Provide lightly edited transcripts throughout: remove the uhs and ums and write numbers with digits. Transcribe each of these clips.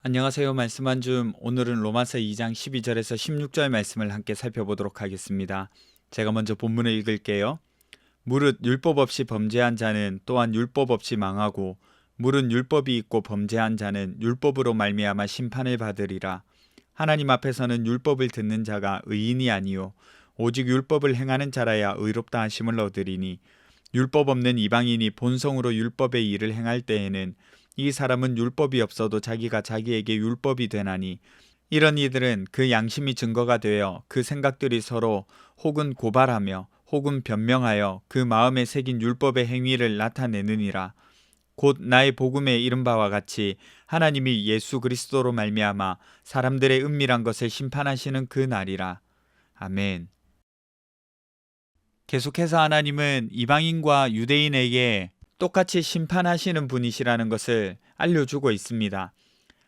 안녕하세요. 말씀 한 줌. 오늘은 로마서 2장 12절에서 16절 말씀을 함께 살펴보도록 하겠습니다. 제가 먼저 본문을 읽을게요. 무릇 율법 없이 범죄한 자는 또한 율법 없이 망하고 무릇 율법이 있고 범죄한 자는 율법으로 말미암아 심판을 받으리라. 하나님 앞에서는 율법을 듣는 자가 의인이 아니요 오직 율법을 행하는 자라야 의롭다 하심을 얻으리니 율법 없는 이방인이 본성으로 율법의 일을 행할 때에는 이 사람은 율법이 없어도 자기가 자기에게 율법이 되나니 이런 이들은 그 양심이 증거가 되어 그 생각들이 서로 혹은 고발하며 혹은 변명하여 그 마음에 새긴 율법의 행위를 나타내느니라. 곧 나의 복음에 이른 바와 같이 하나님이 예수 그리스도로 말미암아 사람들의 은밀한 것을 심판하시는 그 날이라. 아멘. 계속해서 하나님은 이방인과 유대인에게 똑같이 심판하시는 분이시라는 것을 알려주고 있습니다.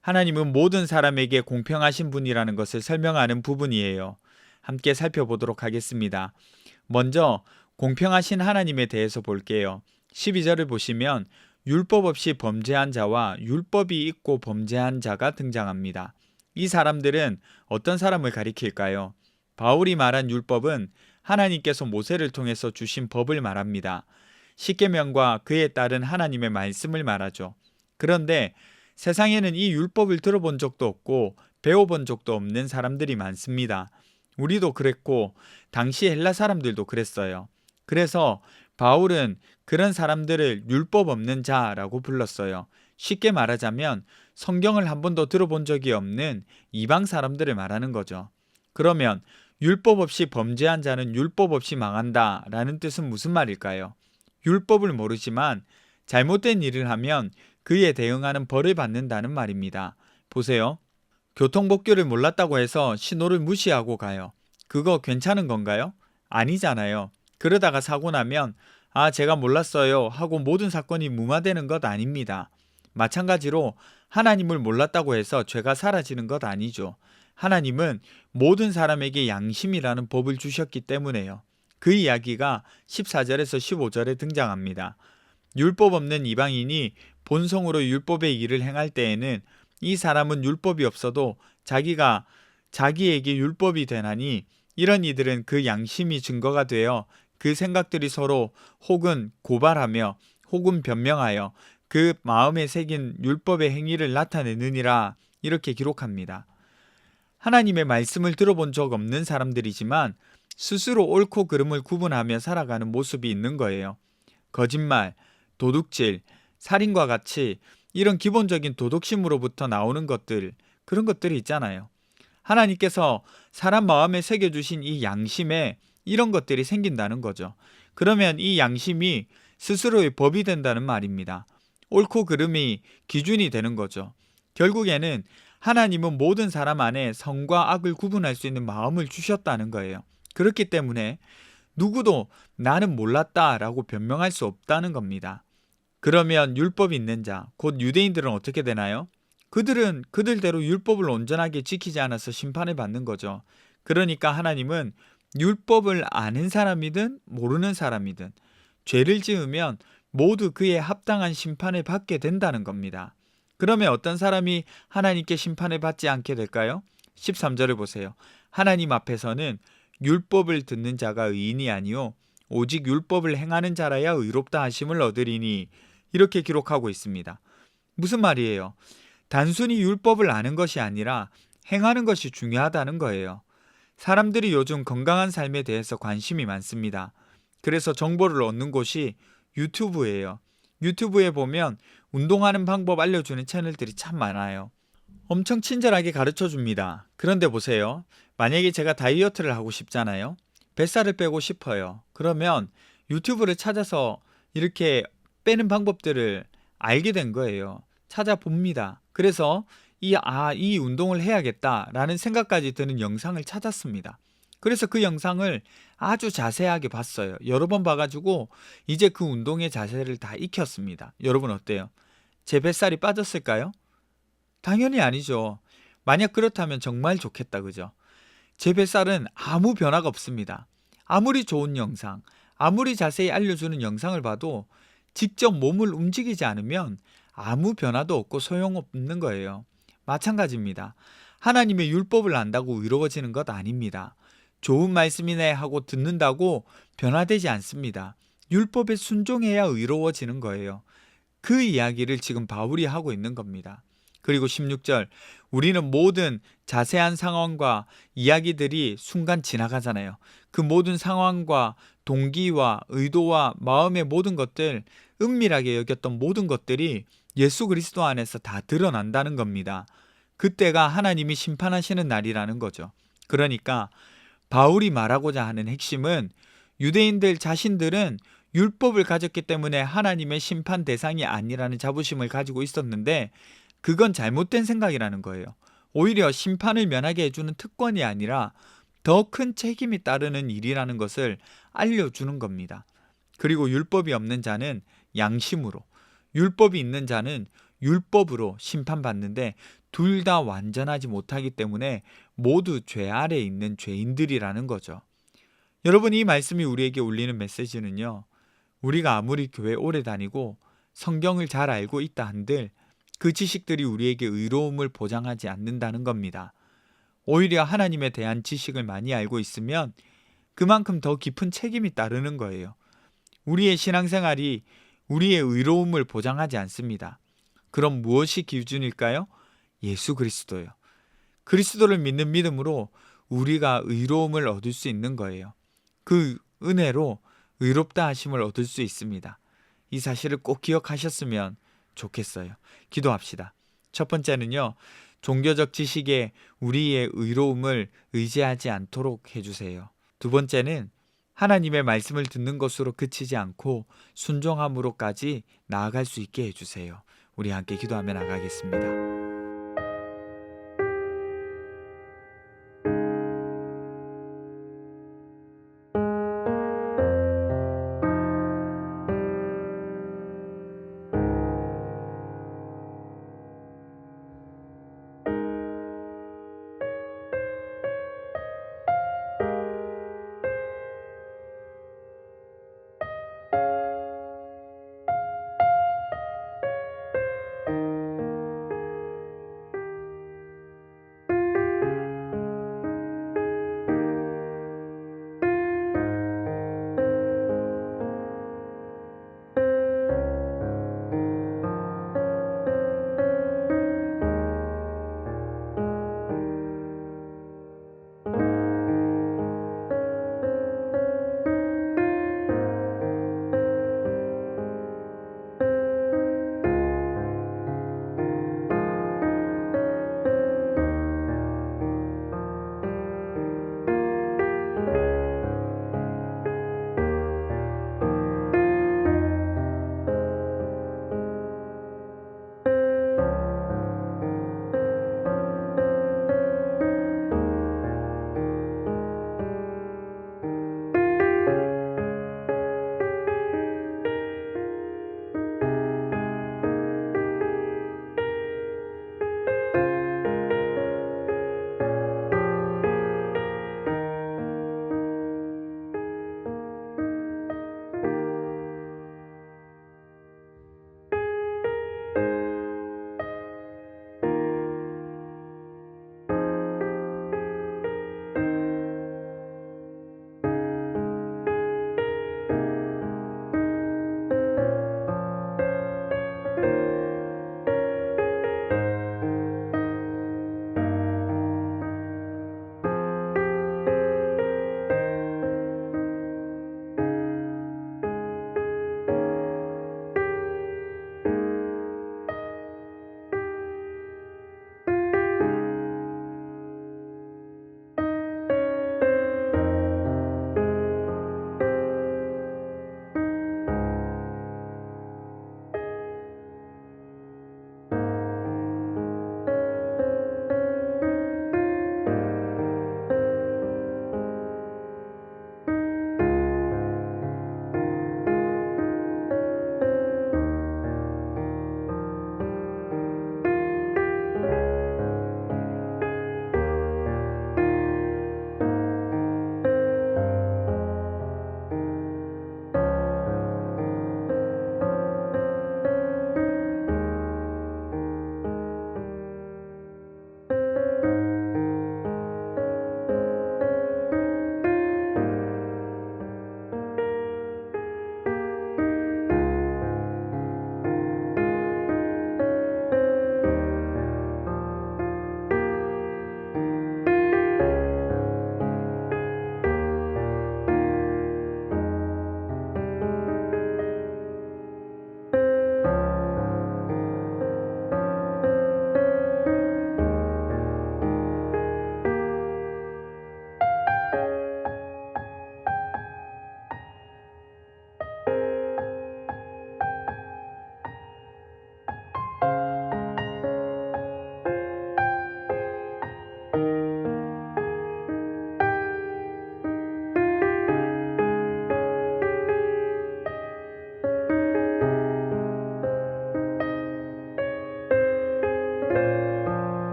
하나님은 모든 사람에게 공평하신 분이라는 것을 설명하는 부분이에요. 함께 살펴보도록 하겠습니다. 먼저 공평하신 하나님에 대해서 볼게요. 12절을 보시면 율법 없이 범죄한 자와 율법이 있고 범죄한 자가 등장합니다. 이 사람들은 어떤 사람을 가리킬까요? 바울이 말한 율법은 하나님께서 모세를 통해서 주신 법을 말합니다. 십계명과 그에 따른 하나님의 말씀을 말하죠. 그런데 세상에는 이 율법을 들어본 적도 없고 배워본 적도 없는 사람들이 많습니다. 우리도 그랬고 당시 헬라 사람들도 그랬어요. 그래서 바울은 그런 사람들을 율법 없는 자라고 불렀어요. 쉽게 말하자면 성경을 한 번도 들어본 적이 없는 이방 사람들을 말하는 거죠. 그러면 율법 없이 범죄한 자는 율법 없이 망한다 라는 뜻은 무슨 말일까요? 율법을 모르지만 잘못된 일을 하면 그에 대응하는 벌을 받는다는 말입니다. 보세요. 교통법규를 몰랐다고 해서 신호를 무시하고 가요. 그거 괜찮은 건가요? 아니잖아요. 그러다가 사고 나면 제가 몰랐어요 하고 모든 사건이 무마되는 것 아닙니다. 마찬가지로 하나님을 몰랐다고 해서 죄가 사라지는 것 아니죠. 하나님은 모든 사람에게 양심이라는 법을 주셨기 때문에요. 그 이야기가 14절에서 15절에 등장합니다. 율법 없는 이방인이 본성으로 율법의 일을 행할 때에는 이 사람은 율법이 없어도 자기가 자기에게 율법이 되나니 이런 이들은 그 양심이 증거가 되어 그 생각들이 서로 혹은 고발하며 혹은 변명하여 그 마음에 새긴 율법의 행위를 나타내느니라 이렇게 기록합니다. 하나님의 말씀을 들어본 적 없는 사람들이지만 스스로 옳고 그름을 구분하며 살아가는 모습이 있는 거예요. 거짓말, 도둑질, 살인과 같이 이런 기본적인 도덕심으로부터 나오는 것들, 그런 것들이 있잖아요. 하나님께서 사람 마음에 새겨주신 이 양심에 이런 것들이 생긴다는 거죠. 그러면 이 양심이 스스로의 법이 된다는 말입니다. 옳고 그름이 기준이 되는 거죠. 결국에는 하나님은 모든 사람 안에 선과 악을 구분할 수 있는 마음을 주셨다는 거예요. 그렇기 때문에 누구도 나는 몰랐다라고 변명할 수 없다는 겁니다. 그러면 율법이 있는 자, 곧 유대인들은 어떻게 되나요? 그들은 그들대로 율법을 온전하게 지키지 않아서 심판을 받는 거죠. 그러니까 하나님은 율법을 아는 사람이든 모르는 사람이든 죄를 지으면 모두 그에 합당한 심판을 받게 된다는 겁니다. 그러면 어떤 사람이 하나님께 심판을 받지 않게 될까요? 13절을 보세요. 하나님 앞에서는 율법을 듣는 자가 의인이 아니요 오직 율법을 행하는 자라야 의롭다 하심을 얻으리니 이렇게 기록하고 있습니다. 무슨 말이에요? 단순히 율법을 아는 것이 아니라 행하는 것이 중요하다는 거예요. 사람들이 요즘 건강한 삶에 대해서 관심이 많습니다. 그래서 정보를 얻는 곳이 유튜브예요. 유튜브에 보면 운동하는 방법 알려주는 채널들이 참 많아요. 엄청 친절하게 가르쳐 줍니다. 그런데 보세요. 만약에 제가 다이어트를 하고 싶잖아요. 뱃살을 빼고 싶어요. 그러면 유튜브를 찾아서 이렇게 빼는 방법들을 알게 된 거예요. 찾아봅니다. 그래서 이 운동을 해야겠다라는 생각까지 드는 영상을 찾았습니다. 그래서 그 영상을 아주 자세하게 봤어요. 여러 번 봐가지고 이제 그 운동의 자세를 다 익혔습니다. 여러분 어때요? 제 뱃살이 빠졌을까요? 당연히 아니죠. 만약 그렇다면 정말 좋겠다, 그죠? 제 뱃살은 아무 변화가 없습니다. 아무리 좋은 영상, 아무리 자세히 알려주는 영상을 봐도 직접 몸을 움직이지 않으면 아무 변화도 없고 소용없는 거예요. 마찬가지입니다. 하나님의 율법을 안다고 의로워지는 것 아닙니다. 좋은 말씀이네 하고 듣는다고 변화되지 않습니다. 율법에 순종해야 의로워지는 거예요. 그 이야기를 지금 바울이 하고 있는 겁니다. 그리고 16절, 우리는 모든 자세한 상황과 이야기들이 순간 지나가잖아요. 그 모든 상황과 동기와 의도와 마음의 모든 것들, 은밀하게 여겼던 모든 것들이 예수 그리스도 안에서 다 드러난다는 겁니다. 그때가 하나님이 심판하시는 날이라는 거죠. 그러니까 바울이 말하고자 하는 핵심은 유대인들 자신들은 율법을 가졌기 때문에 하나님의 심판 대상이 아니라는 자부심을 가지고 있었는데 그건 잘못된 생각이라는 거예요. 오히려 심판을 면하게 해주는 특권이 아니라 더 큰 책임이 따르는 일이라는 것을 알려주는 겁니다. 그리고 율법이 없는 자는 양심으로, 율법이 있는 자는 율법으로 심판받는데 둘 다 완전하지 못하기 때문에 모두 죄 아래에 있는 죄인들이라는 거죠. 여러분, 이 말씀이 우리에게 울리는 메시지는요, 우리가 아무리 교회 오래 다니고 성경을 잘 알고 있다 한들 그 지식들이 우리에게 의로움을 보장하지 않는다는 겁니다. 오히려 하나님에 대한 지식을 많이 알고 있으면 그만큼 더 깊은 책임이 따르는 거예요. 우리의 신앙생활이 우리의 의로움을 보장하지 않습니다. 그럼 무엇이 기준일까요? 예수 그리스도요. 그리스도를 믿는 믿음으로 우리가 의로움을 얻을 수 있는 거예요. 그 은혜로 의롭다 하심을 얻을 수 있습니다. 이 사실을 꼭 기억하셨으면 좋겠어요. 기도합시다. 첫 번째는요, 종교적 지식에 우리의 의로움을 의지하지 않도록 해주세요. 두 번째는 하나님의 말씀을 듣는 것으로 그치지 않고 순종함으로까지 나아갈 수 있게 해주세요. 우리 함께 기도하며 나가겠습니다.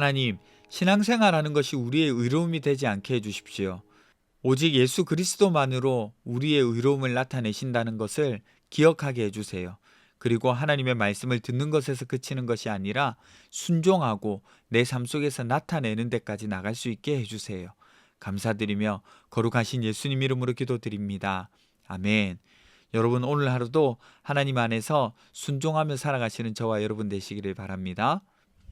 하나님, 신앙생활하는 것이 우리의 의로움이 되지 않게 해주십시오. 오직 예수 그리스도만으로 우리의 의로움을 나타내신다는 것을 기억하게 해주세요. 그리고 하나님의 말씀을 듣는 것에서 그치는 것이 아니라 순종하고 내 삶 속에서 나타내는 데까지 나갈 수 있게 해주세요. 감사드리며 거룩하신 예수님 이름으로 기도드립니다. 아멘. 여러분, 오늘 하루도 하나님 안에서 순종하며 살아가시는 저와 여러분 되시기를 바랍니다.